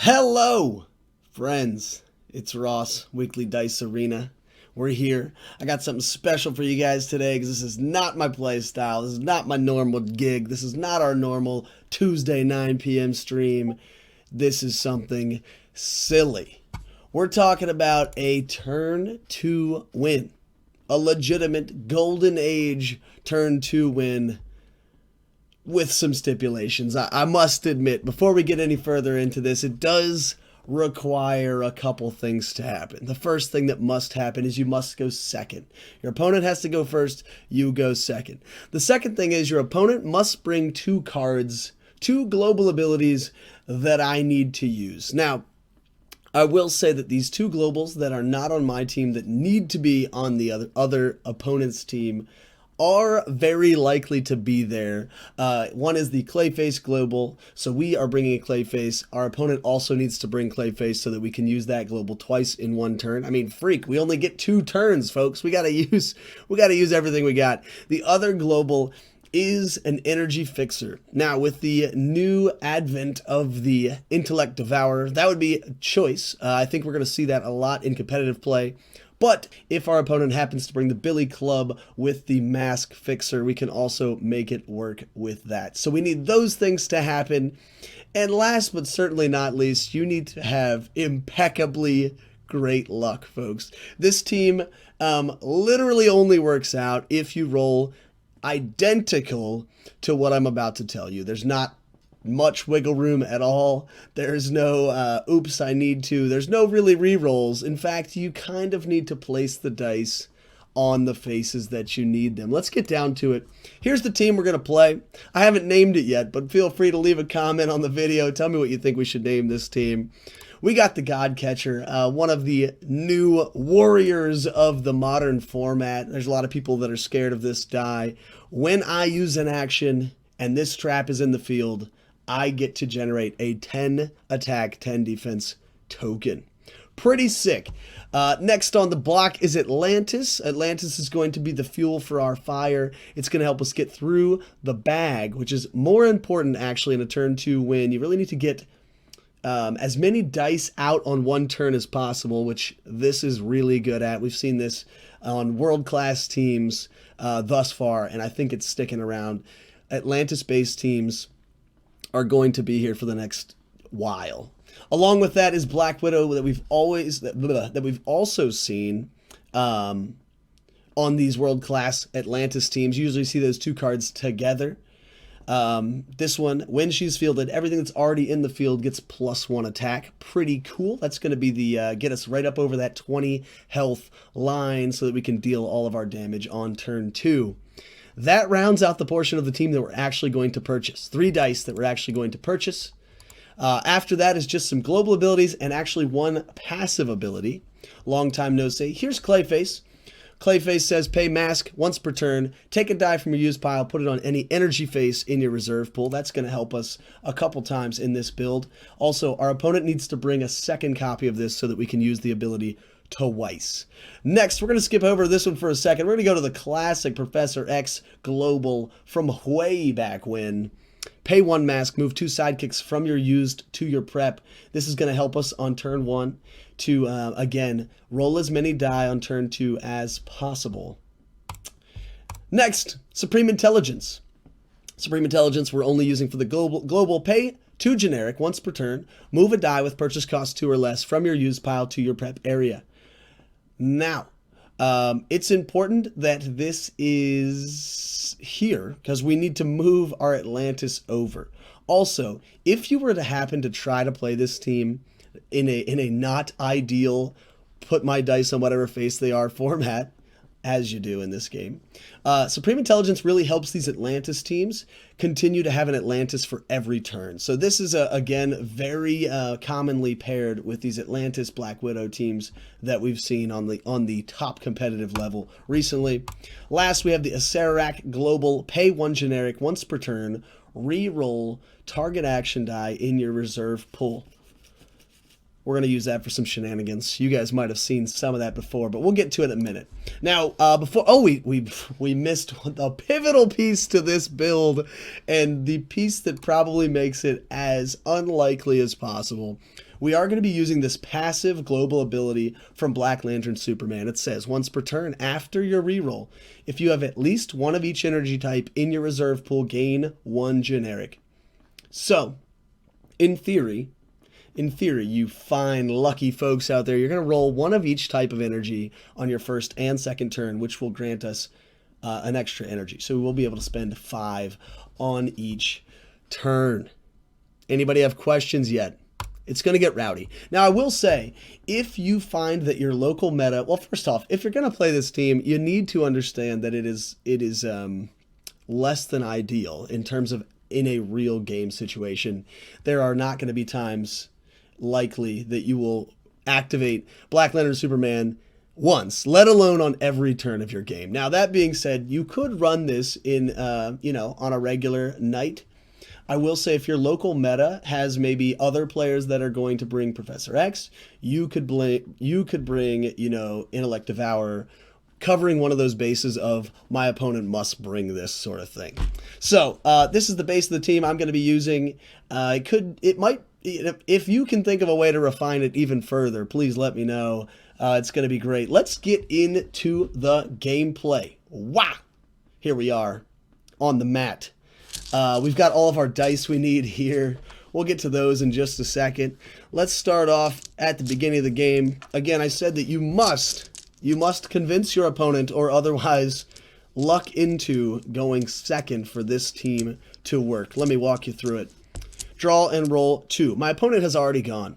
Hello, friends. It's Ross, Weekly Dice Arena. We're here. I got something special for you guys today because this is not my play style. This is not my normal gig. This is not our normal Tuesday 9 p.m. stream. This is something silly. We're talking about a turn 2 win. A legitimate golden age turn 2 win with some stipulations. I must admit, before we get any further into this, it does require a couple things to happen. The first thing that must happen is you must go second. Your opponent has to go first, you go second. The second thing is your opponent must bring two cards, two global abilities that I need to use. Now, I will say that these two globals that are not on my team that need to be on the other opponent's team are very likely to be there. One is the Clayface Global, so we are bringing a Clayface. Our opponent also needs to bring Clayface so that we can use that global twice in one turn. I mean, freak, we only get 2 turns, folks. We gotta use everything we got. The other global is an energy fixer. Now, with the new advent of the Intellect Devourer, that would be a choice. I think we're going to see that a lot in competitive play. But if our opponent happens to bring the Billy Club with the Mask Fixer, we can also make it work with that. So we need those things to happen. And last but certainly not least, you need to have impeccably great luck, folks. This team literally only works out if you roll identical to what I'm about to tell you. There's not much wiggle room at all. There's no oops, I need to. There's no really re-rolls. In fact, you kind of need to place the dice on the faces that you need them. Let's get down to it. Here's the team we're going to play. I haven't named it yet, but feel free to leave a comment on the video. Tell me what you think we should name this team. We got the God Catcher, one of the new warriors of the modern format. There's a lot of people that are scared of this die. When I use an action and this trap is in the field, I get to generate a 10 attack, 10 defense token. Pretty sick. Next on the block is Atlantis. Atlantis is going to be the fuel for our fire. It's going to help us get through the bag, which is more important actually in a turn 2 win. You really need to get as many dice out on one turn as possible, which this is really good at. We've seen this on world-class teams thus far, and I think it's sticking around. Atlantis-based teams are going to be here for the next while. Along with that is Black Widow that we've also seen on these world-class Atlantis teams. You usually see those two cards together. This one, when she's fielded, everything that's already in the field gets +1 attack. Pretty cool. That's going to be the get us right up over that 20 health line so that we can deal all of our damage on turn 2. That rounds out the portion of the team that we're actually going to purchase. 3 dice that we're actually going to purchase. After that is just some global abilities and actually one passive ability. Long time no see. Here's Clayface. Clayface says pay mask once per turn, take a die from your use pile, put it on any energy face in your reserve pool. That's going to help us a couple times in this build. Also, our opponent needs to bring a second copy of this so that we can use the ability twice. Next, we're going to skip over this one for a second. We're going to go to the classic Professor X Global from way back when. Pay 1 mask, move 2 sidekicks from your used to your prep. This is going to help us on turn 1 to, again, roll as many die on turn 2 as possible. Next, Supreme Intelligence. Supreme Intelligence we're only using for the global. Pay 2 generic once per turn. Move a die with purchase cost 2 or less from your used pile to your prep area. Now, it's important that this is here because we need to move our Atlantis over. Also, if you were to happen to try to play this team in a not ideal put my dice on whatever face they are format, as you do in this game, Supreme Intelligence really helps these Atlantis teams continue to have an Atlantis for every turn. So this is, again, very commonly paired with these Atlantis Black Widow teams that we've seen on the top competitive level recently. Last, we have the Acerac Global. Pay 1 generic once per turn. Re-roll target action die in your reserve pool. We're going to use that for some shenanigans. You guys might have seen some of that before, but we'll get to it in a minute. Now, we missed a pivotal piece to this build, and the piece that probably makes it as unlikely as possible. we are going to be using this passive global ability from Black Lantern Superman. It says, once per turn after your reroll, if you have at least one of each energy type in your reserve pool, gain 1 generic. So, in theory, you fine lucky folks out there, you're going to roll one of each type of energy on your first and second turn, which will grant us an extra energy. So we'll be able to spend 5 on each turn. Anybody have questions yet? It's going to get rowdy. Now, I will say, if you find that your local meta, well, first off, if you're going to play this team, you need to understand that it is less than ideal in terms of in a real game situation. There are not going to be times likely that you will activate Black Lantern Superman once, let alone on every turn of your game. Now, that being said, you could run this in, on a regular night. I will say if your local meta has maybe other players that are going to bring Professor X, you could bring, Intellect Devourer, covering one of those bases of my opponent must bring this sort of thing. So this is the base of the team I'm going to be using. If you can think of a way to refine it even further, please let me know. It's going to be great. Let's get into the gameplay. Wow! Here we are on the mat. We've got all of our dice we need here. We'll get to those in just a second. Let's start off at the beginning of the game. Again, I said that you must convince your opponent or otherwise luck into going second for this team to work. Let me walk you through it. Draw and roll 2. My opponent has already gone.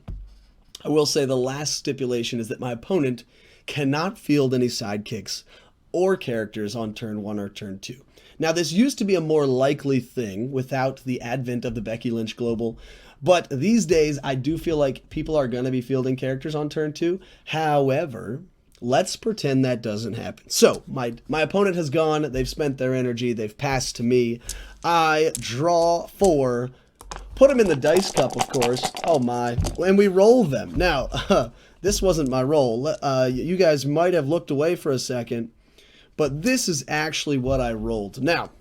I will say the last stipulation is that my opponent cannot field any sidekicks or characters on turn 1 or turn 2. Now, this used to be a more likely thing without the advent of the Becky Lynch Global, but these days I do feel like people are going to be fielding characters on turn 2. However, let's pretend that doesn't happen. So, my opponent has gone, they've spent their energy, they've passed to me. I draw 4, put them in the dice cup, of course. Oh my. And we roll them. Now, this wasn't my roll. You guys might have looked away for a second, but this is actually what I rolled. Now,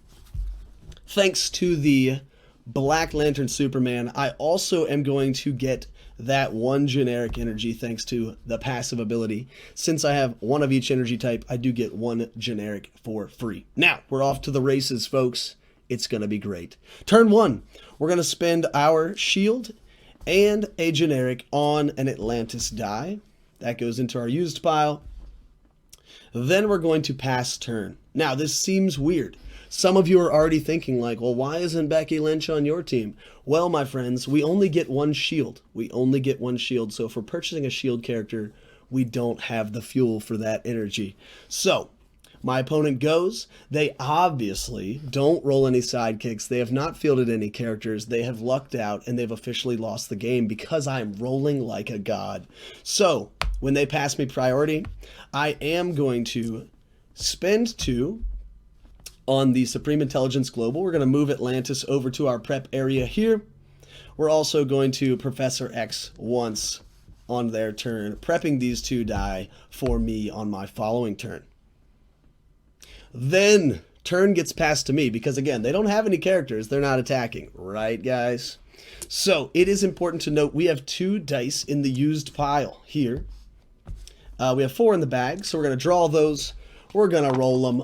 thanks to the Black Lantern Superman, I also am going to get that 1 generic energy thanks to the passive ability. Since I have one of each energy type, I do get 1 generic for free. Now, we're off to the races, folks. It's going to be great. Turn 1, we're going to spend our shield and a generic on an Atlantis die. That goes into our used pile. Then we're going to pass turn. Now, this seems weird. Some of you are already thinking like, well, why isn't Becky Lynch on your team? Well, my friends, we only get 1 shield. We only get 1 shield. So if we're purchasing a shield character, we don't have the fuel for that energy. So my opponent goes. They obviously don't roll any sidekicks. They have not fielded any characters. They have lucked out, and they've officially lost the game because I'm rolling like a god. So when they pass me priority, I am going to spend 2 on the Supreme Intelligence Global. We're going to move Atlantis over to our prep area here. We're also going to Professor X once on their turn, prepping these 2 die for me on my following turn. Then turn gets passed to me because, again, they don't have any characters. They're not attacking. Right, guys? So it is important to note we have 2 dice in the used pile here. We have 4 in the bag, so we're going to draw those. We're going to roll them.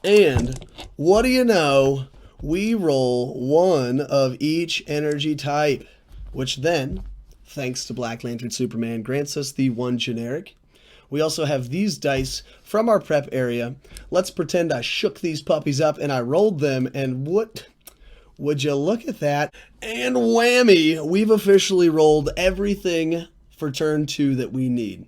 And what do you know? We roll 1 of each energy type, which then, thanks to Black Lantern Superman, grants us the 1 generic. We also have these dice from our prep area. Let's pretend I shook these puppies up and I rolled them, and what would you look at that? And whammy, we've officially rolled everything for turn 2 that we need.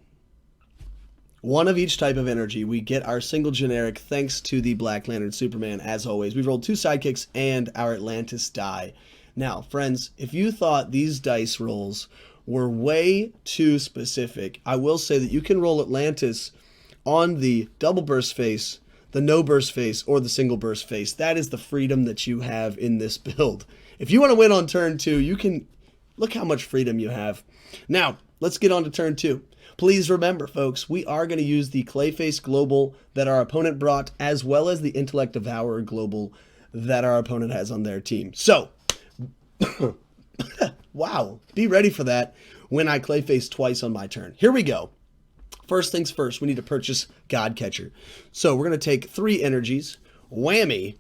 1 of each type of energy. We get our single generic thanks to the Black Lantern Superman, as always. We rolled 2 sidekicks and our Atlantis die. Now, friends, if you thought these dice rolls were way too specific, I will say that you can roll Atlantis on the double burst face, the no burst face, or the single burst face. That is the freedom that you have in this build. If you want to win on turn 2, you can look how much freedom you have. Now, let's get on to turn 2. Please remember, folks, we are going to use the Clayface Global that our opponent brought, as well as the Intellect Devourer Global that our opponent has on their team. So, wow, be ready for that when I Clayface twice on my turn. Here we go. First things first, we need to purchase Godcatcher. So we're going to take 3 energies, whammy.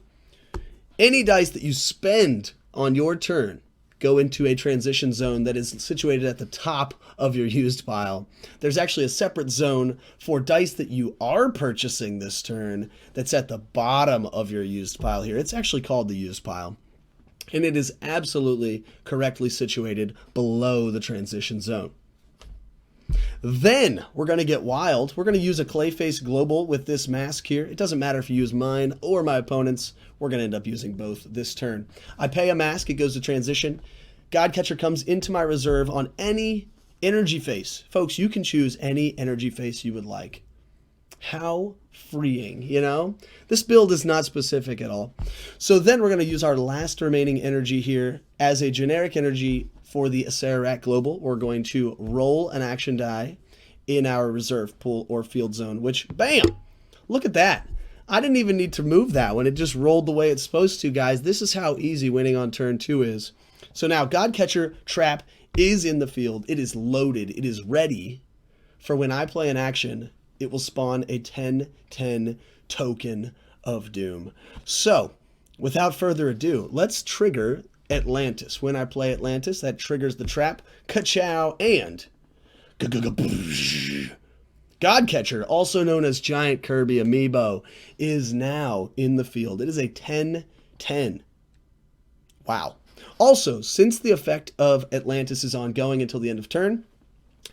Any dice that you spend on your turn go into a transition zone that is situated at the top of your used pile. There's actually a separate zone for dice that you are purchasing this turn that's at the bottom of your used pile here. It's actually called the used pile. And it is absolutely correctly situated below the transition zone. Then we're going to get wild. We're going to use a Clayface Global with this mask here. It doesn't matter if you use mine or my opponent's. We're going to end up using both this turn. I pay a mask. It goes to transition. Godcatcher comes into my reserve on any energy face. Folks, you can choose any energy face you would like. How freeing, you know? This build is not specific at all. So then we're going to use our last remaining energy here as a generic energy for the Acererak Global. We're going to roll an action die in our reserve pool or field zone, which, bam, look at that. I didn't even need to move that one. It just rolled the way it's supposed to, guys. This is how easy winning on turn 2 is. So now Godcatcher Trap is in the field. It is loaded. It is ready for when I play an action. It will spawn a 10/10 token of doom. So without further ado, let's trigger Atlantis. When I play Atlantis, that triggers the trap. Ka-chow and Godcatcher, also known as Giant Kirby Amiibo, is now in the field. It is a 10/10. Wow. Also, since the effect of Atlantis is ongoing until the end of turn,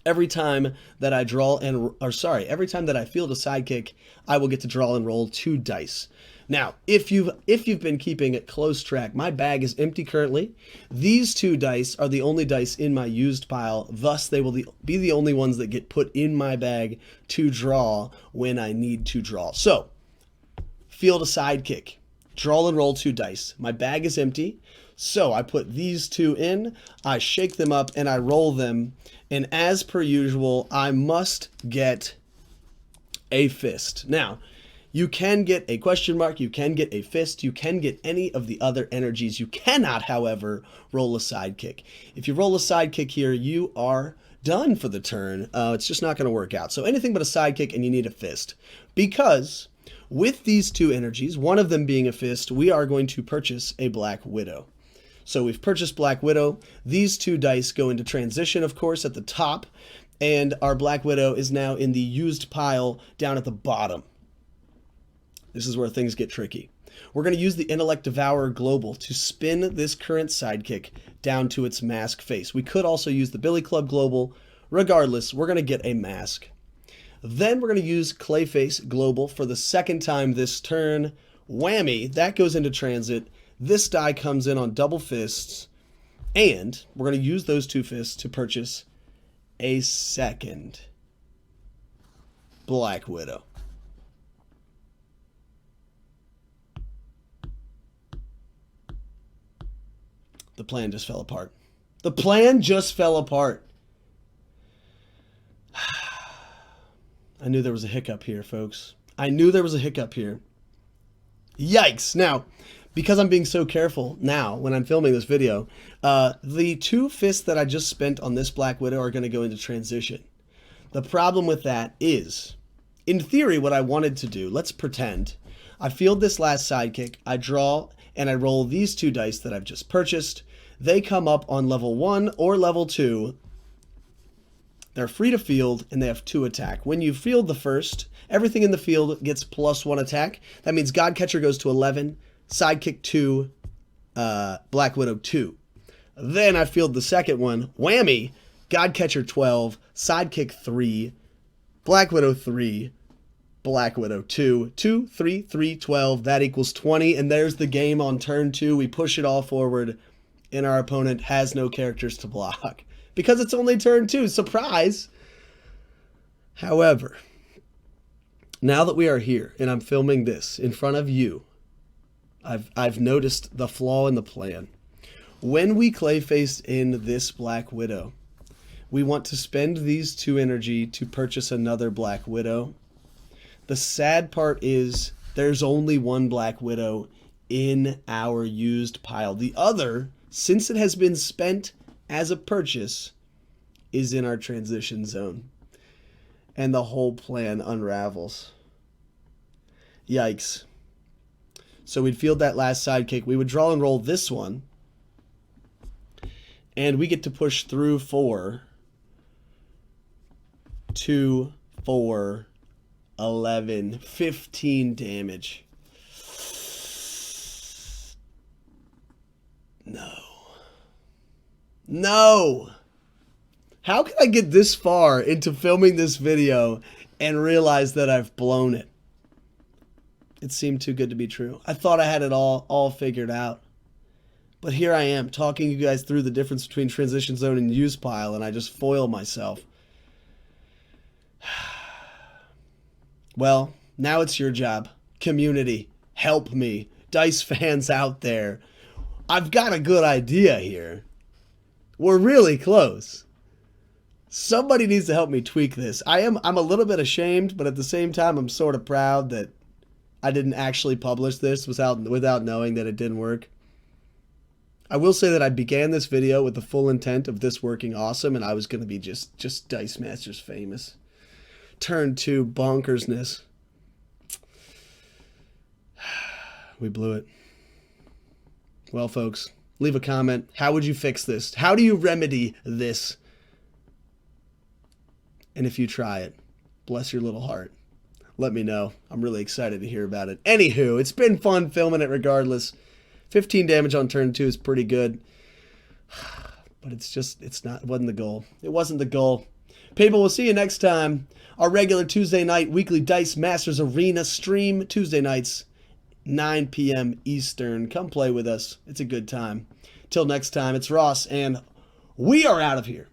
every time that I every time that I field a sidekick, I will get to draw and roll 2 dice. Now, if you've been keeping a close track, my bag is empty currently. These 2 dice are the only dice in my used pile. Thus, they will be the only ones that get put in my bag to draw when I need to draw. So, field a sidekick, draw and roll 2 dice. My bag is empty, so I put these 2 in, I shake them up, and I roll them. And as per usual, I must get a fist. Now, you can get a question mark, you can get a fist, you can get any of the other energies. You cannot, however, roll a sidekick. If you roll a sidekick here, you are done for the turn. It's just not going to work out. So anything but a sidekick and you need a fist. Because with these 2 energies, one of them being a fist, we are going to purchase a Black Widow. So we've purchased Black Widow. These 2 dice go into transition, of course, at the top. And our Black Widow is now in the used pile down at the bottom. This is where things get tricky. We're going to use the Intellect Devourer Global to spin this current sidekick down to its mask face. We could also use the Billy Club Global. Regardless, we're going to get a mask. Then we're going to use Clayface Global for the second time this turn. Whammy, that goes into transit. This die comes in on double fists. And we're going to use those 2 fists to purchase a second Black Widow. The plan just fell apart. The plan just fell apart. I knew there was a hiccup here, folks. I knew there was a hiccup here. Yikes. Now, because I'm being so careful now when I'm filming this video, the 2 fists that I just spent on this Black Widow are going to go into transition. The problem with that is, in theory, what I wanted to do, let's pretend, I field this last sidekick, I draw, and I roll these 2 dice that I've just purchased. They come up on level 1 or level 2. They're free to field, and they have 2 attack. When you field the first, everything in the field gets +1 attack. That means Godcatcher goes to 11, Sidekick 2, Black Widow 2. Then I field the second one, whammy, Godcatcher 12, Sidekick 3, Black Widow 3, Black Widow 2, 2, 3, 3, 12. That equals 20, and there's the game on turn 2. We push it all forward, and our opponent has no characters to block because it's only turn 2. Surprise! However, now that we are here and I'm filming this in front of you, I've noticed the flaw in the plan. When we Clayface in this Black Widow, we want to spend these 2 energy to purchase another Black Widow. The sad part is there's only 1 Black Widow in our used pile. The other, since it has been spent as a purchase is in our transition zone. And the whole plan unravels. Yikes. So we'd field that last sidekick. We would draw and roll this one. And we get to push through for 2, 4, 11, 15 damage. No. No! How can I get this far into filming this video and realize that I've blown it? It seemed too good to be true. I thought I had it all figured out. But here I am, talking you guys through the difference between transition zone and use pile, and I just foil myself. Well, now it's your job. Community, help me. Dice fans out there. I've got a good idea here. We're really close. Somebody needs to help me tweak this. I'm a little bit ashamed, but at the same time, I'm sort of proud that I didn't actually publish this without knowing that it didn't work. I will say that I began this video with the full intent of this working awesome, and I was going to be just Dice Masters famous. Turn 2 bonkersness. We blew it. Well, folks, leave a comment. How would you fix this? How do you remedy this? And if you try it, bless your little heart. Let me know. I'm really excited to hear about it. Anywho, it's been fun filming it regardless. 15 damage on turn 2 is pretty good. But it wasn't the goal. It wasn't the goal. People, we'll see you next time. Our regular Tuesday night weekly Dice Masters Arena stream. Tuesday nights, 9 p.m. Eastern. Come play with us. It's a good time. Till next time, it's Ross, and we are out of here.